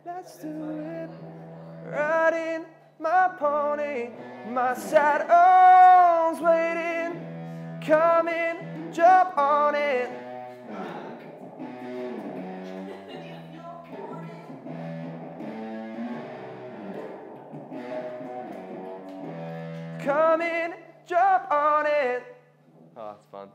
Let's do it. Riding my pony, my saddle's waiting. Come in, jump on it. Come in, jump on it. Oh, that's fun.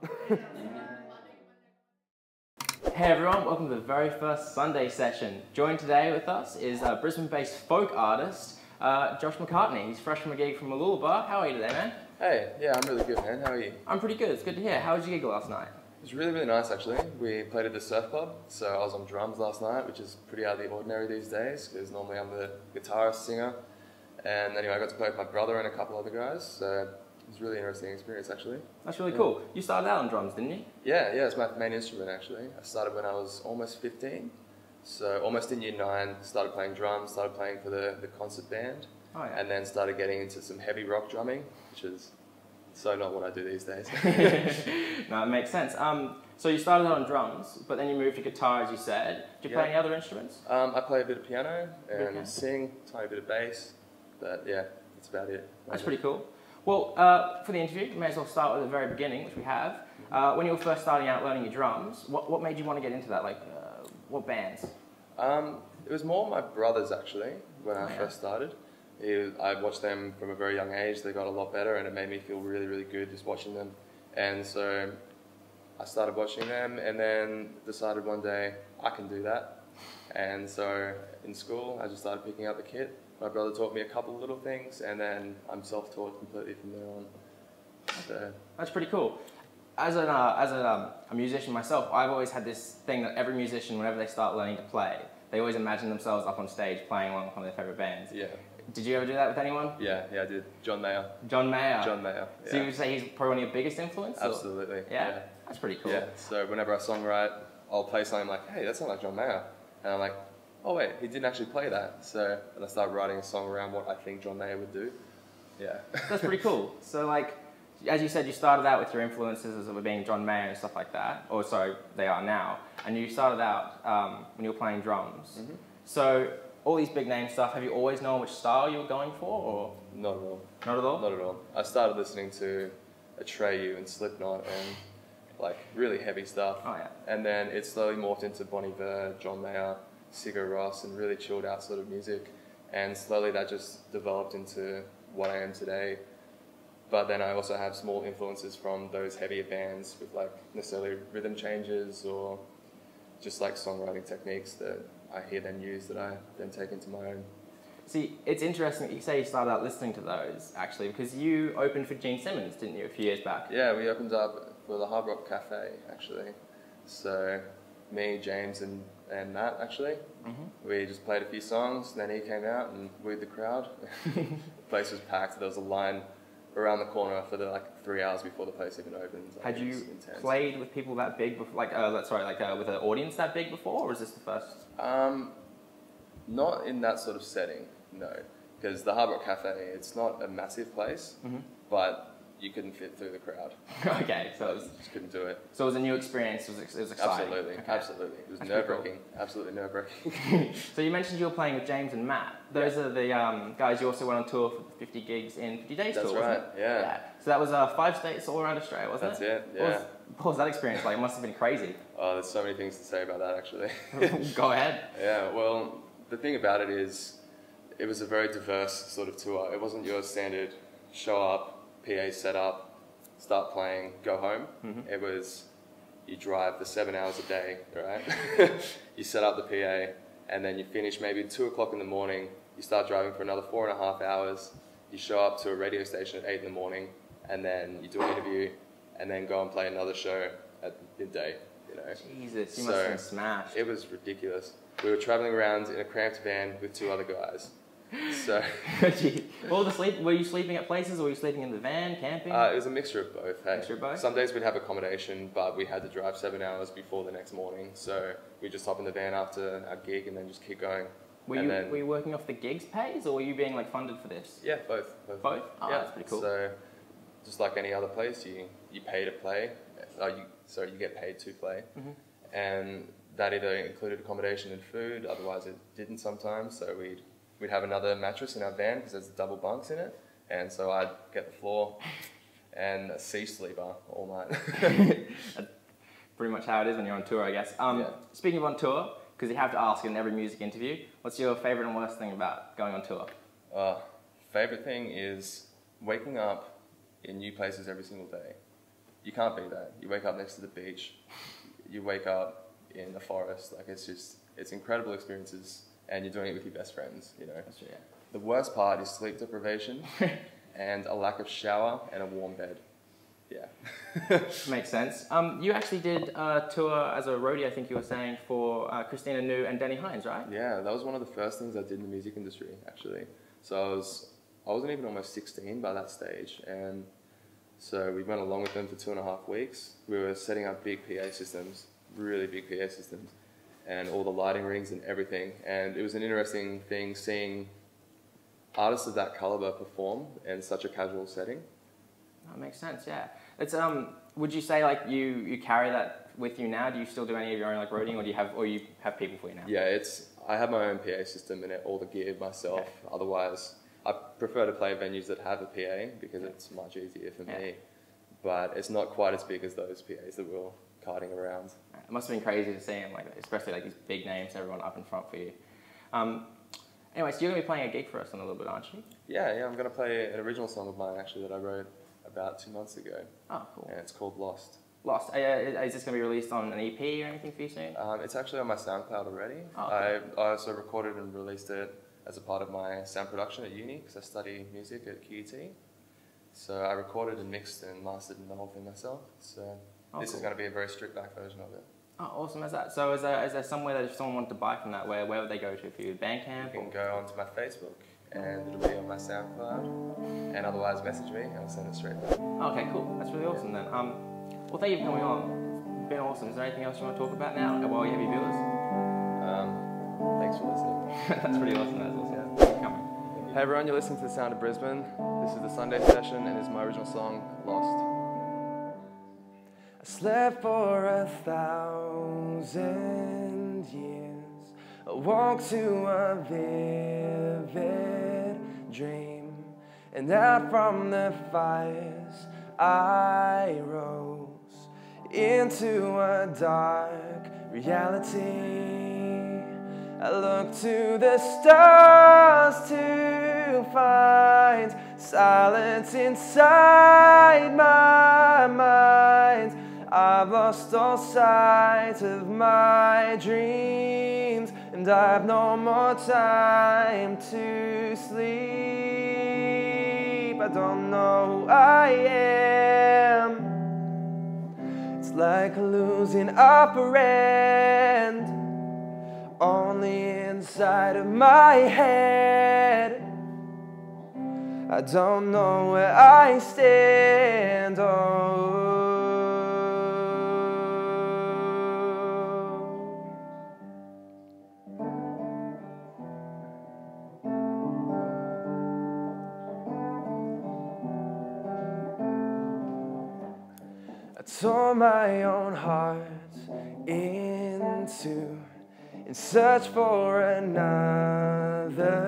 Hey everyone, welcome to the very first Sunday session. Joined today with us is Brisbane-based folk artist, Josh McCartney. He's fresh from a gig from Mooloolaba. How are you today, man? Hey, yeah, I'm really good, man. How are you? I'm pretty good, it's good to hear. How was your gig last night? It was really, really nice, actually. We played at the surf club, so I was on drums last night, which is pretty out of the ordinary these days, because normally I'm the guitarist, singer. And anyway, I got to play with my brother and a couple other guys, so it was a really interesting experience, actually. That's really cool. You started out on drums, didn't you? Yeah, it's my main instrument, actually. I started when I was almost 15, so almost in year 9, started playing drums, started playing for the concert band, and then started getting into some heavy rock drumming, which is so not what I do these days. No, it makes sense. So you started out on drums, but then you moved to guitar, as you said. Do you play any other instruments? I play a bit of piano and sing, tiny bit of bass, but yeah, that's about it. That's pretty cool. Well, for the interview, we may as well start at the very beginning, which we have. When you were first starting out learning your drums, what made you want to get into that? Like, what bands? It was more my brothers, actually, when I first started. I watched them from a very young age. They got a lot better, and it made me feel really, really good just watching them. And so I started watching them, and then decided one day I can do that. And so in school, I just started picking up the kit. My brother taught me a couple of little things, and then I'm self-taught completely from there on. So. That's pretty cool. As a musician myself, I've always had this thing that every musician, whenever they start learning to play, they always imagine themselves up on stage playing along with one of their favourite bands. Yeah. Did you ever do that with anyone? Yeah, I did. John Mayer. John Mayer? John Mayer, yeah. So you would say he's probably one of your biggest influences? Absolutely. Yeah? That's pretty cool. Yeah, so whenever I songwrite, I'll play something like, hey, that sounds like John Mayer. And I'm like, oh wait, he didn't actually play that. So, and I started writing a song around what I think John Mayer would do. Yeah. That's pretty cool. So like, as you said, you started out with your influences as being John Mayer and stuff like that. Or sorry, they are now. And you started out when you were playing drums. Mm-hmm. So all these big name stuff, have you always known which style you were going for? Or? Not at all. Not at all? Not at all. I started listening to Atreyu and Slipknot and like really heavy stuff. Oh yeah. And then it slowly morphed into Bon Iver, John Mayer, Sigur Rós, and really chilled out sort of music. And slowly that just developed into what I am today. But then I also have small influences from those heavier bands with like necessarily rhythm changes or just like songwriting techniques that I hear them use that I then take into my own. See, it's interesting that you say you started out listening to those, actually, because you opened for Gene Simmons, didn't you, a few years back? Yeah, we opened up for the Hard Rock Cafe, actually. So me, James, and Matt, actually, we just played a few songs, then he came out and wooed the crowd. The place was packed, there was a line around the corner for the 3 hours before the place even opened. Had you played with people that big before, with an audience that big before, or was this the first? Not in that sort of setting, no. Because the Hard Rock Cafe, it's not a massive place, but you couldn't fit through the crowd. Okay, so just couldn't do it. So it was a new experience. It was exciting. Absolutely, okay. Absolutely. It was nerve-wracking. Cool. Absolutely nerve-wracking. So you mentioned you were playing with James and Matt. Those are the guys you also went on tour for 50 gigs in 50 Days That's tour. That's right. Wasn't it? Yeah. So that was 5 states all around Australia, wasn't That's it? That's it. Yeah. What was that experience like? It must have been crazy. Oh, there's so many things to say about that, actually. Go ahead. Yeah. Well, the thing about it is, it was a very diverse sort of tour. It wasn't your standard show up, PA set up, start playing, go home. It was, you drive the 7 hours a day, right? You set up the PA, and then you finish maybe 2 o'clock in the morning. You start driving for another 4.5 hours. You show up to a radio station at 8 in the morning, and then you do an interview, and then go and play another show at midday. You know. Jesus, you must have been smashed. It was ridiculous. We were traveling around in a cramped van with 2 other guys. So, were you sleeping at places, or were you sleeping in the van, camping? It was a mixture of both. Hey. Mixture of both? Some days we'd have accommodation, but we had to drive 7 hours before the next morning. So we just hop in the van after our gig and then just keep going. Were you working off the gigs pays, or were you being funded for this? Yeah, both. Both? Oh, yeah. That's pretty cool. So, just like any other place, you pay to play. You get paid to play, and that either included accommodation and food, otherwise it didn't sometimes. So we'd have another mattress in our van because there's double bunks in it, and so I'd get the floor and a sea sleeper all night. Pretty much how it is when you're on tour, I guess. Speaking of on tour, because you have to ask in every music interview, what's your favourite and worst thing about going on tour? Favourite thing is waking up in new places every single day. You can't beat that. You wake up next to the beach, you wake up in the forest, like it's incredible experiences, and you're doing it with your best friends, you know. That's true, yeah. The worst part is sleep deprivation and a lack of shower and a warm bed. Yeah. Makes sense. You actually did a tour as a roadie, I think you were saying, for Christina Nu and Danny Hines, right? Yeah, that was one of the first things I did in the music industry, actually. So I wasn't even almost 16 by that stage, and so we went along with them for 2.5 weeks. We were setting up big PA systems, really big PA systems, and all the lighting rings and everything. And it was an interesting thing seeing artists of that caliber perform in such a casual setting. That makes sense, yeah. It's would you say like you carry that with you now? Do you still do any of your own like roading, or you have people for you now? Yeah, I have my own PA system and all the gear myself. Okay. Otherwise, I prefer to play venues that have a PA because it's much easier for me. But it's not quite as big as those PAs that we're carting around. It must have been crazy to see them, like especially like these big names, everyone up in front for you. Anyway, so you're gonna be playing a gig for us in a little bit, aren't you? Yeah, I'm gonna play an original song of mine actually that I wrote about 2 months ago. Oh, cool. And it's called Lost. Lost. Is this going to be released on an EP or anything for you soon? It's actually on my SoundCloud already. Oh, okay. I also recorded and released it as a part of my sound production at uni because I study music at QUT. So I recorded and mixed and mastered the whole thing myself. So this is going to be a very stripped back version of it. Oh, awesome. Is that? So is there somewhere that if someone wanted to buy from that, where would they go to for you? Bandcamp? You can go onto my Facebook and it'll be on my SoundCloud, and otherwise message me and I'll send it straight back. Okay, cool. That's really awesome then. Well, thank you for coming on. It's been awesome. Is there anything else you want to talk about now while you have your viewers? Thanks for listening. That's pretty awesome. That's awesome. Yeah. Thanks for coming. Hey everyone, you're listening to The Sound of Brisbane. This is the Sunday session and this is my original song, Lost. I slept for 1,000 years. I woke to a vivid dream, and out from the fires I rose into a dark reality. I look to the stars to find silence inside my mind. I've lost all sight of my dreams, and I've no more time to sleep. I don't know who I am. It's like losing a friend, only inside of my head. I don't know where I stand. I tore my own heart in two in search for another.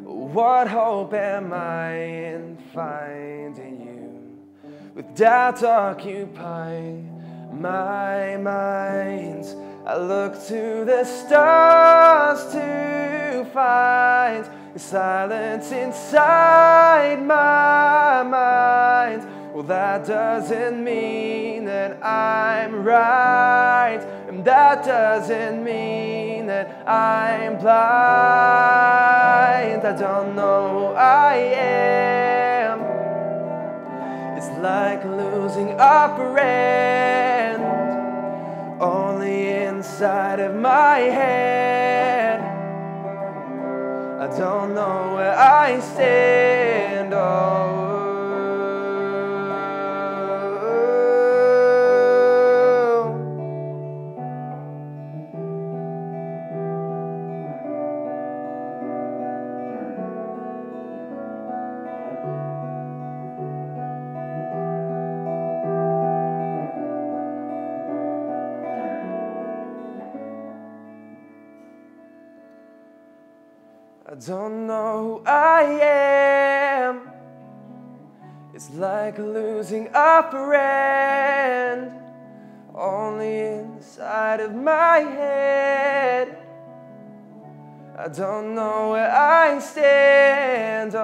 What hope am I in finding you? With doubt occupying my mind, I look to the stars to find silence inside my mind. Well, that doesn't mean that I'm right, and that doesn't mean that I'm blind. I don't know who I am. It's like losing a friend, only inside of my head. I don't know where I stand. I don't know who I am. It's like losing a friend, only inside of my head. I don't know where I stand.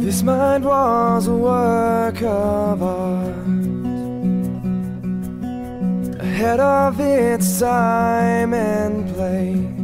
This mind was a work of art, ahead of its time and place.